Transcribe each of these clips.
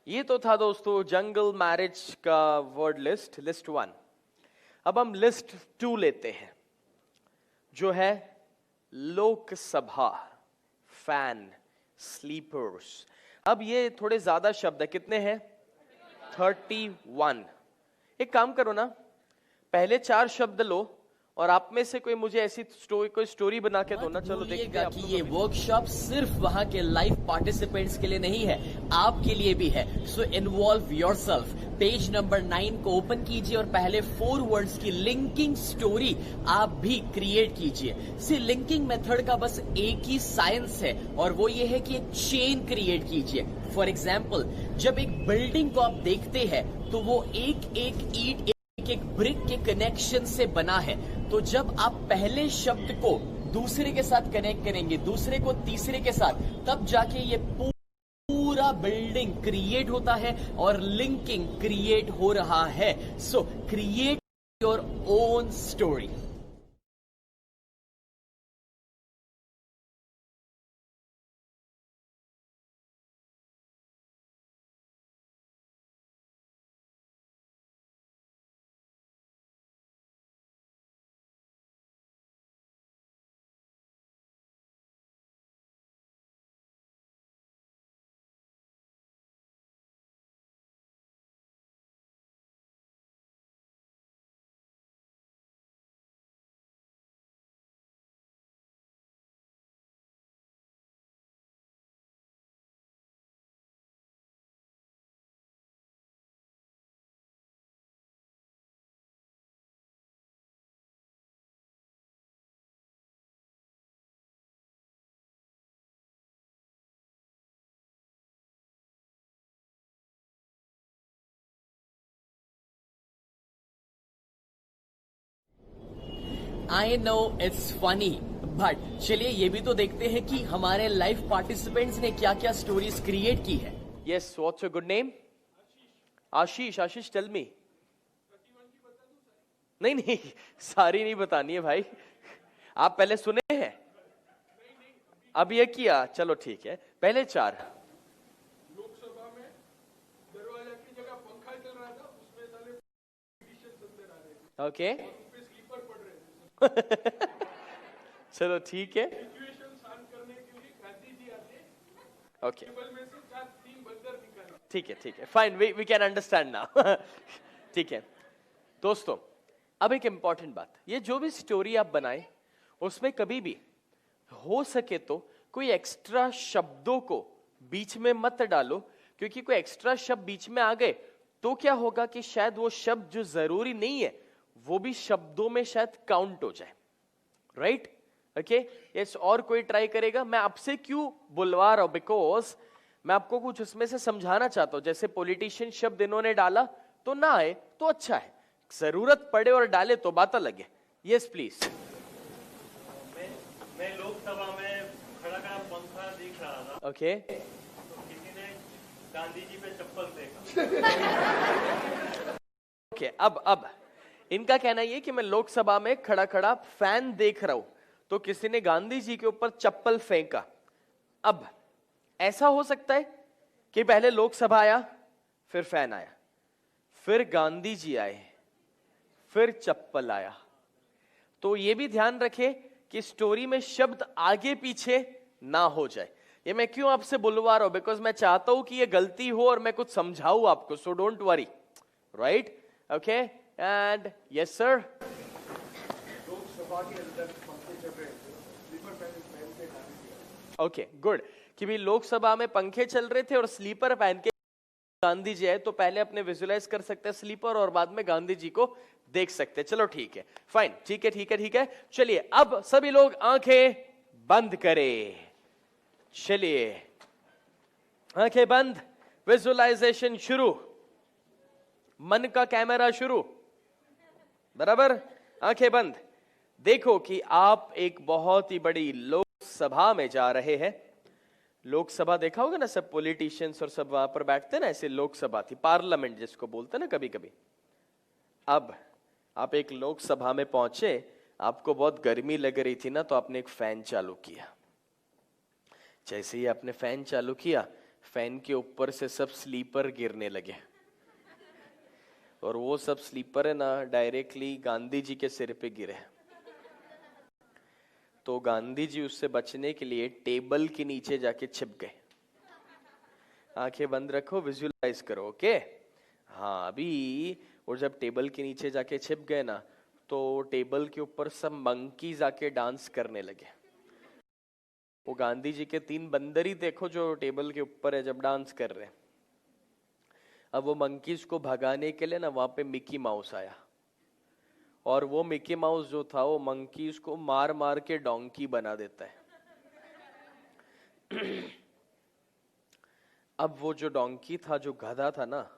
ये तो था दोस्तों जंगल मैरिज का वर्ड लिस्ट, लिस्ट 1। अब हम लिस्ट 2 लेते हैं, जो है लोकसभा, फैन, स्लीपर्स। अब ये थोड़े ज्यादा शब्द है, कितने हैं? 31। एक काम करो ना, पहले 4 शब्द लो और आप में से कोई मुझे ऐसी कोई स्टोरी बना के दो ना। चलो देखते हैं। कि ये वर्कशॉप सिर्फ वहां के लाइव पार्टिसिपेंट्स के लिए नहीं है, आपके लिए भी है। So involve yourself. Page number 9 को ओपन कीजिए और पहले 4 वर्ड्स की लिंकिंग स्टोरी आप भी क्रिएट कीजिए। सी लिंकिंग मेथड का बस एक ही साइंस है और वो ये है कि एक चेन क्रिएट कीजिए। फॉर एग्जाम्पल, जब एक बिल्डिंग को आप देखते हैं तो वो एक एक ईंट, एक ब्रिक के कनेक्शन से बना है। तो जब आप पहले शब्द को दूसरे के साथ कनेक्ट करेंगे, दूसरे को तीसरे के साथ, तब जाके ये पूरा बिल्डिंग क्रिएट होता है और लिंकिंग क्रिएट हो रहा है। सो create your own story. I know it's funny, but चलिए ये भी तो देखते हैं कि हमारे लाइव पार्टिसिपेंट्स ने क्या क्या स्टोरीज क्रिएट की है। Yes, what's your good name? Ashish. Ashish, tell me. नहीं नहीं, सारी नहीं बतानी है भाई। आप पहले सुने हैं? अब ये किया, चलो ठीक है। पहले 4। लोकसभा में दरवाजा की जगह पंखा चल रहा था, उसमें साले पॉलिटिशियंस अंदर आ रहे थे। ओके, उस पे स्लीपर पड़ रहे थे। चलो ठीक है। सिचुएशन शांत करने के लिए गांधी जी आते, ओके, टेबल में से 3 बंदर निकाले। ठीक है ठीक है, fine, we can understand now. ठीक है दोस्तों, अब एक इंपॉर्टेंट बात, ये जो भी स्टोरी आप बनाएं उसमें कभी भी हो सके तो कोई एक्स्ट्रा शब्दों को बीच में मत डालो, क्योंकि कोई एक्स्ट्रा शब्द बीच में आ गए तो क्या होगा कि शायद वो शब्द जो जरूरी नहीं है वो भी शब्दों में शायद काउंट हो जाए। राइट? Okay, yes. और कोई ट्राई करेगा? मैं आपसे क्यों बुलवा रहा हूं, बिकॉज मैं आपको कुछ उसमें से समझाना चाहता हूं। जैसे पॉलिटिशियन शब्द इन्होंने डाला तो ना आए तो अच्छा है, जरूरत पड़े और डाले तो बात अलग है। Yes please. मैं लोकसभा में खड़ा खड़ा पंखा देख रहा था। ओके, तो किसी ने गांधी जी पे चप्पल देखा। ओके, अब इनका कहना ये कि मैं लोकसभा में खड़ा खड़ा फैन देख रहा हूं तो किसी ने गांधी जी के ऊपर चप्पल फेंका। अब ऐसा हो सकता है कि पहले लोकसभा आया, फिर फैन आया, फिर गांधी जी आए, फिर चप्पल आया। तो ये भी ध्यान रखे कि स्टोरी में शब्द आगे पीछे ना हो जाए। ये मैं क्यों आपसे बुलवा रहा हूं, बिकॉज मैं चाहता हूं कि ये गलती हो और मैं कुछ समझाऊं आपको। So don't worry, right? Okay, and yes sir. Lok Sabha के अंदर पंखे चल रहे थे, स्लीपर पहन के गांधी जी। Okay, good. कि भी लोकसभा में पंखे चल रहे थे और स्लीपर पहन के गांधी जी आए, तो पहले अपने विजुलाइज कर सकते हैं स्लीपर और बाद में गांधी जी को देख सकते हैं। चलो ठीक है, फाइन, ठीक है ठीक है ठीक है। चलिए अब सभी लोग आंखें बंद करें। चलिए आंखें बंद, विजुअलाइजेशन शुरू, मन का कैमरा शुरू। बराबर, आंखें बंद। देखो कि आप एक बहुत ही बड़ी लोकसभा में जा रहे हैं। लोकसभा देखा होगा ना, सब पॉलिटिशियंस और सब वहां पर बैठते हैं ना, ऐसे लोकसभा थी, पार्लियामेंट जिसको बोलते हैं ना कभी कभी। अब आप एक लोकसभा में पहुंचे, आपको बहुत गर्मी लग रही थी ना, तो आपने एक फैन चालू किया। जैसे ही आपने फैन चालू किया, फैन के ऊपर से सब स्लीपर गिरने लगे और वो सब स्लीपर है ना डायरेक्टली गांधी जी के सिर पे गिरे। तो गांधी जी उससे बचने के लिए टेबल के नीचे जाके छिप गए। आंखें बंद रखो, विजुअलाइज करो, ओके। हाँ, अभी और जब टेबल के नीचे जाके छिप गए ना, तो टेबल के ऊपर सब मंकीज आके डांस करने लगे। वो गांधी जी के 3 बंदर ही देखो जो टेबल के ऊपर है जब डांस कर रहे हैं। अब वो मंकीज को भगाने के लिए ना वहां पे मिकी माउस आया और वो मिकी माउस जो था वो मंकीज को मार मार के डोंकी बना देता है। अब वो जो डोंकी था, जो गधा था ना,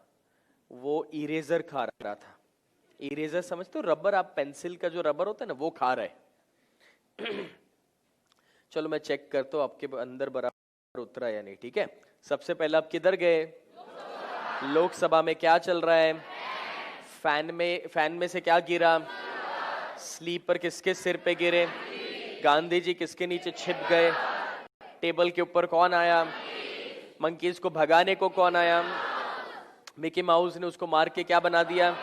वो इरेजर खा रहा था। इरेजर समझते हो, रबर, आप पेंसिल का जो रबर होता है ना वो खा रहा है। चलो मैं चेक करता हूँ आपके अंदर बराबर उतरा या नहीं, ठीक है। सबसे पहले आप किधर गए? लोकसभा में क्या चल रहा है? फैन में से क्या गिरा? स्लीपर किसके सिर पे गिरे? गांधी जी किसके नीचे छिप गए? टेबल के ऊपर कौन आया? मंकीज को भगाने को कौन आया? मिकी माउस ने उसको मार के क्या बना दिया?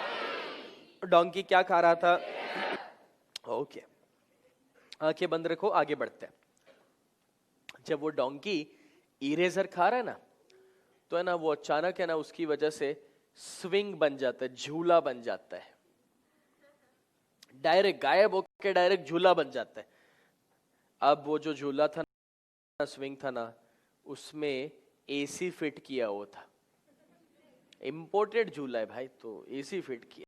डोंकी क्या खा रहा था? ओके, आंखें बंद रखो, आगे बढ़ते हैं। जब वो डोंकी इरेजर खा रहा है ना, तो है ना वो अचानक है ना उसकी वजह से स्विंग बन जाता है, झूला बन जाता है। डायरेक्ट गायब होकर डायरेक्ट झूला बन जाता है। अब वो जो झूला था ना, स्विंग था ना, उसमें एसी फिट किया हुआ था। इंपोर्टेड झूला है भाई, तो एसी फिट किया।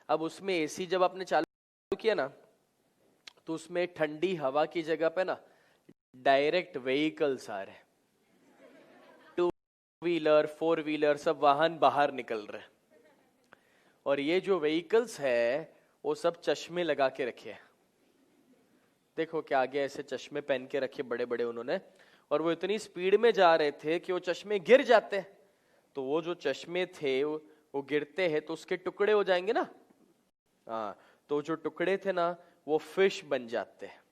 अब उसमें एसी जब आपने चालू किया ना, तो उसमें ठंडी हवा की जगह पे ना डायरेक्ट व्हीकल्स आ रहे हैं। 2 व्हीलर 4 व्हीलर सब वाहन बाहर निकल रहे हैं। और ये जो व्हीकल्स है वो सब चश्मे लगा के रखे हैं। देखो क्या आगे ऐसे चश्मे पहन के रखे बड़े बड़े उन्होंने, और वो इतनी स्पीड में जा रहे थे कि वो चश्मे गिर जाते हैं। तो वो जो चश्मे थे वो गिरते हैं तो उसके टुकड़े हो जाएंगे ना। हाँ, तो जो टुकड़े थे ना वो फिश बन जाते हैं।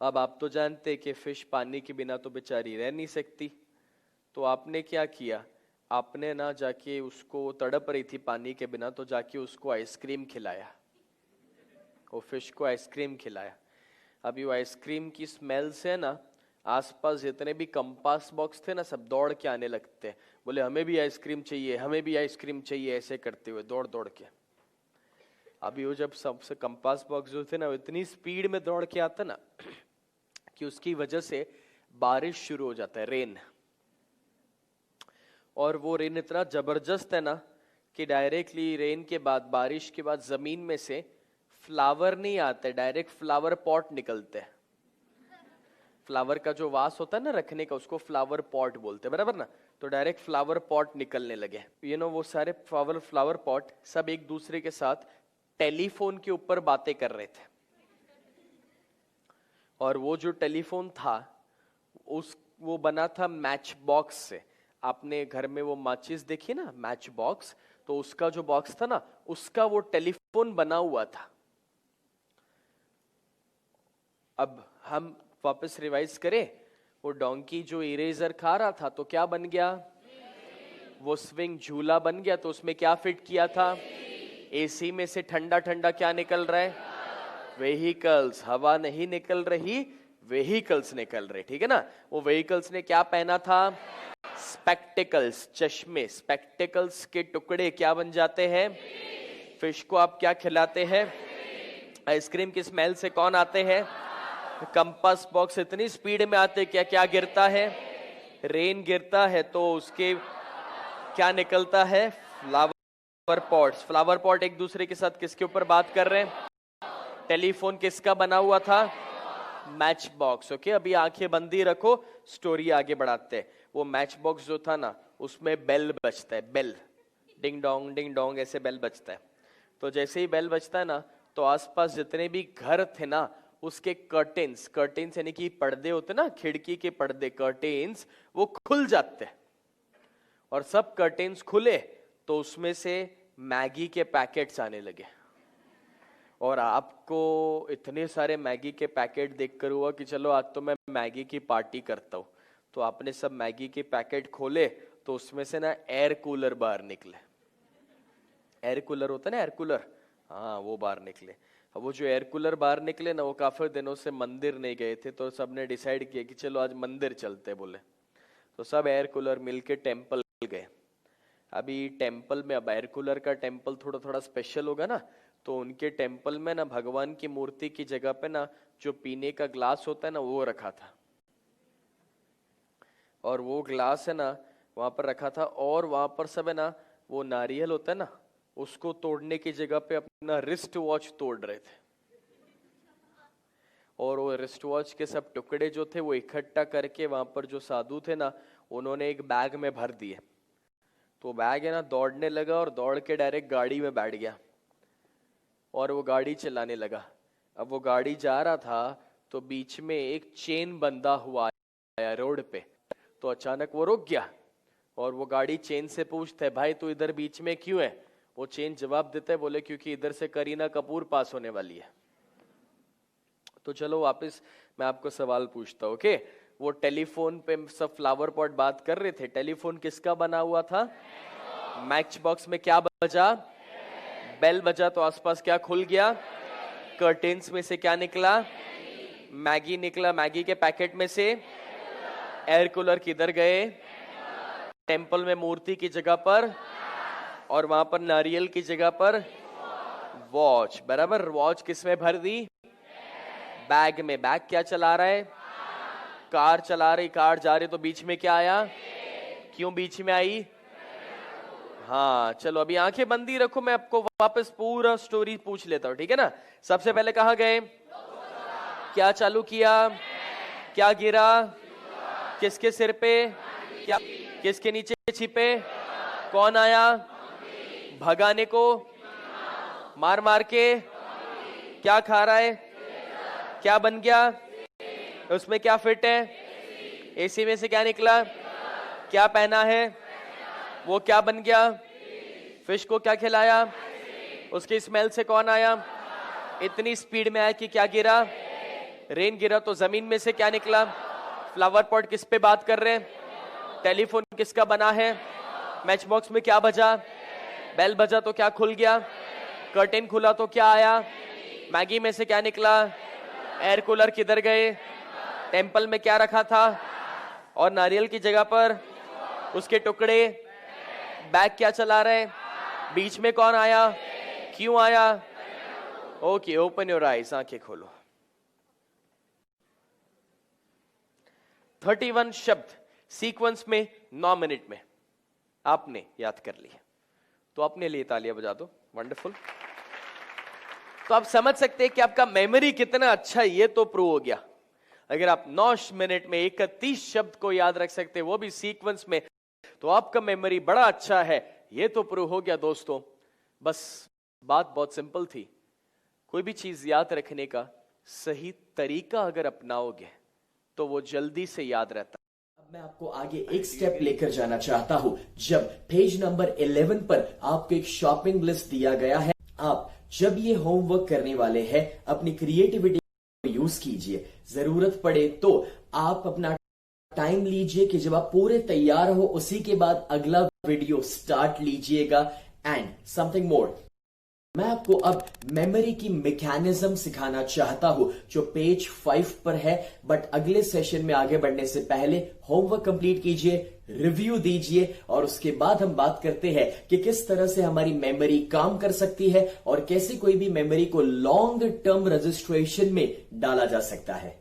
अब आप तो जानते हैं कि फिश पानी के बिना तो बेचारी रह नहीं सकती। तो आपने क्या किया? आपने ना जाके उसको, तड़प रही थी पानी के बिना, तो जाके उसको आइसक्रीम खिलाया। वो फिश को आइसक्रीम खिलाया। अभी वो आइसक्रीम की स्मेल से ना आसपास जितने भी कंपास बॉक्स थे ना सब दौड़ के आने लगते हैं। बोले हमें भी आइसक्रीम चाहिए, हमें भी आइसक्रीम चाहिए, ऐसे करते हुए दौड़ दौड़ के। अभी वो जब सबसे कंपास बॉक्स जो थे ना वो इतनी स्पीड में दौड़ के आता ना कि उसकी वजह से बारिश शुरू हो जाता है, रेन। और वो रेन इतना जबरदस्त है ना कि डायरेक्टली रेन के बाद, बारिश के बाद जमीन में से फ्लावर नहीं आते, डायरेक्ट फ्लावर पॉट निकलते हैं। फ्लावर का जो वास होता है ना रखने का, उसको फ्लावर पॉट बोलते हैं, बराबर ना। तो डायरेक्ट फ्लावर पॉट निकलने लगे। वो सारे फ्लावर पॉट सब एक दूसरे के साथ टेलीफोन के ऊपर बातें कर रहे थे। और वो जो टेलीफोन था वो बना था मैच बॉक्स से। आपने घर में वो माचिस देखी ना, मैच बॉक्स, तो उसका जो बॉक्स था ना उसका वो टेलीफोन बना हुआ था। अब हम वापस रिवाइज करें, वो डोंकी जो इरेजर खा रहा था तो क्या बन गया? वो स्विंग झूला बन गया। तो उसमें क्या फिट किया था? एसी में से ठंडा ठंडा क्या निकल रहा है? व्हीकल्स। हवा नहीं निकल रही, व्हीकल्स निकल रहे, ठीक है ना। वो व्हीकल्स ने क्या पहना था? स्पेक्टिकल्स, चश्मे। स्पेक्टिकल्स के टुकड़े क्या बन जाते हैं? फिश को आप क्या खिलाते हैं? आइसक्रीम की स्मेल से कौन आते हैं? कंपास बॉक्स इतनी स्पीड में आते क्या क्या गिरता है? रेन गिरता है तो उसके क्या निकलता है? Flower pots. फ्लावर पॉट एक दूसरे के साथ किसके ऊपर बात कर रहे हैं? टेलीफोन किसका बना हुआ था? Match box. ओके, अभी आंखें बंदी रखो, स्टोरी आगे बढ़ाते हैं। वो मैच बॉक्स जो था ना उसमें बेल बजता है, बेल, डिंग डोंग ऐसे बेल बजता है। तो जैसे ही बेल बजता है ना तो आसपास जितने भी घर थे ना उसके कर्टेन्स यानी कि पर्दे होते ना, खिड़की के पर्दे, कर्टेन्स, वो खुल जाते हैं। और सब कर्टेन्स खुले तो उसमें से मैगी के पैकेट्स आने लगे। और आपको इतने सारे मैगी के पैकेट देखकर हुआ कि चलो आज तो मैं मैगी की पार्टी करता हूँ, तो आपने सब मैगी के पैकेट खोले तो उसमें से ना एयर कूलर बाहर निकले। एयर कूलर होता है ना, एयर कूलर, हाँ वो बाहर निकले। अब वो जो एयर कूलर बाहर निकले ना, वो काफी दिनों से मंदिर नहीं गए थे, तो सबने डिसाइड किया कि चलो आज मंदिर चलते बोले, तो सब एयर कूलर मिलके टेम्पल गए। अभी टेम्पल में, अब एयर कूलर का टेम्पल थोड़ा थोड़ा स्पेशल होगा ना, तो उनके टेम्पल में ना भगवान की मूर्ति की जगह पे ना जो पीने का ग्लास होता है ना वो रखा था, और वो ग्लास है ना वहां पर रखा था, और वहां पर सब है ना वो नारियल होता है ना उसको तोड़ने की जगह पे अपना रिस्ट वॉच तोड़ रहे थे, और वो रिस्ट वॉच के सब टुकड़े जो थे वो इकट्ठा करके वहां पर जो साधु थे ना उन्होंने एक बैग में भर दिए। तो बैग है ना दौड़ने लगा और दौड़ के डायरेक्ट गाड़ी में बैठ गया और वो गाड़ी चलाने लगा। अब वो गाड़ी जा रहा था तो बीच में एक चेन बंधा हुआ आया रोड पे, तो अचानक वो रुक गया और वो गाड़ी चेन से पूछता है भाई तू इधर बीच में क्यों है? वो चेन जवाब देता है, बोले क्योंकि इधर से करीना कपूर पास होने वाली है। तो चलो वापस मैं आपको सवाल पूछता हूं, ओके? वो टेलीफोन पे सब फ्लावर पॉट बात कर रहे थे, टेलीफोन किसका बना हुआ था? मैच बॉक्स में क्या बजा? बेल बजा, तो आसपास क्या खुल गया? कर्टेन्स में से क्या निकला? मैगी निकला। मैगी के पैकेट में से एयर कूलर किधर गए? टेम्पल में मूर्ति की जगह पर, और वहां पर नारियल की जगह पर वॉच। बराबर, वॉच किसमें भर दी? बैग में। बैग क्या चला रहा है? कार चला रही, कार जा रही, तो बीच में क्या आया? क्यों बीच में आई? हाँ चलो अभी आंखें बंदी रखो, मैं आपको वापस पूरा स्टोरी पूछ लेता हूं, ठीक है ना? सबसे पहले कहां गए? क्या चालू किया? क्या गिरा? किसके सिर पे? क्या किसके नीचे छिपे? कौन आया भगाने को? मार मार के? क्या खा रहा है? क्या बन गया? उसमें क्या फिट है? एसी में से क्या निकला? क्या पहना है? वो क्या बन गया? फिश को क्या खिलाया? उसकी स्मेल से कौन आया? इतनी स्पीड में आया कि क्या गिरा? रेन गिरा। तो जमीन में से क्या निकला? फ्लावर पॉट किस पे बात कर रहे हैं? टेलीफोन किसका बना है? मैच बॉक्स में क्या बजा? बेल बजा तो क्या खुल गया? कर्टेन खुला तो क्या आया? मैगी में से क्या निकला? एयर कूलर किधर गए? टेम्पल में क्या रखा था? और नारियल की जगह पर उसके टुकड़े। बैग क्या चला रहे? बीच में कौन आया? क्यों आया? ओके, ओपन योर आईज, आंखें खोलो। 31 शब्द सीक्वेंस में 9 मिनट में आपने याद कर लिया, तो अपने लिए तालियां बजा दो। वंडरफुल। तो आप समझ सकते हैं कि आपका मेमोरी कितना अच्छा है, ये तो प्रूव हो गया। अगर आप 9 मिनट में 31 शब्द को याद रख सकते हैं, वो भी सीक्वेंस में, तो आपका मेमोरी बड़ा अच्छा है, ये तो प्रूव हो गया दोस्तों। बस बात बहुत सिंपल थी, कोई भी चीज याद रखने का सही तरीका अगर अपनाओगे तो वो जल्दी से याद रहता। अब मैं आपको आगे एक स्टेप लेकर जाना चाहता हूं। जब पेज नंबर 11 पर आपको एक शॉपिंग लिस्ट दिया गया है, आप जब ये होमवर्क करने वाले हैं अपनी क्रिएटिविटी को यूज कीजिए। जरूरत पड़े तो आप अपना टाइम लीजिए कि जब आप पूरे तैयार हो उसी के बाद अगला वीडियो स्टार्ट लीजिएगा। एंड समथिंग मोर, मैं आपको अब मेमोरी की मैकेनिज्म सिखाना चाहता हूं जो पेज 5 पर है। बट अगले सेशन में आगे बढ़ने से पहले होमवर्क कंप्लीट कीजिए, रिव्यू दीजिए, और उसके बाद हम बात करते हैं कि किस तरह से हमारी मेमोरी काम कर सकती है और कैसे कोई भी मेमोरी को लॉन्ग टर्म रजिस्ट्रेशन में डाला जा सकता है।